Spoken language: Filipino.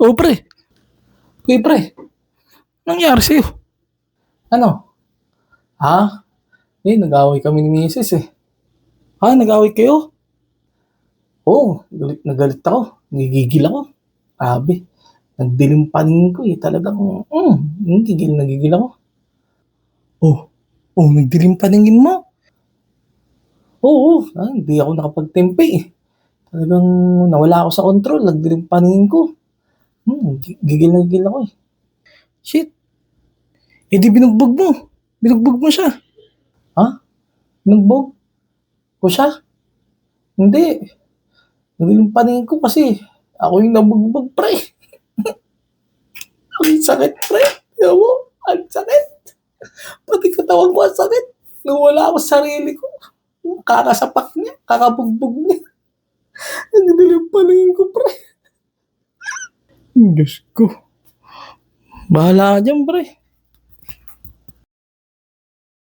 Oh, pre. Uy, pre. Nangyari sa'yo? Ano? Nag-away kami ni Mrs. eh. Nag-away kayo? Oo, galit na galit ako. Nagigigil ako. Grabe. Nagdilim paningin ko eh. Talagang, gigil na gigil ako. Oh, nagdilim paningin mo. Oo, hindi ako nakapagtempe eh. Talagang nawala ako sa control. Nagdilim paningin ko. Gigil na gigil ako eh. Shit. Eh di binugbog mo. Binugbog mo siya. Ha? Nagbog ko siya? Hindi. Nagdilim paningin ko kasi ako yung nabugbog, pre. Ang sakit, pre. Alam mo, ang sakit. Pati katawan ko ang sakit. Nawala ako sa sarili ko. Kakasapak niya, kakabugbog niya. Nagdilim paningin ko, pre. Diyos ko. Bahala ka dyan, pre.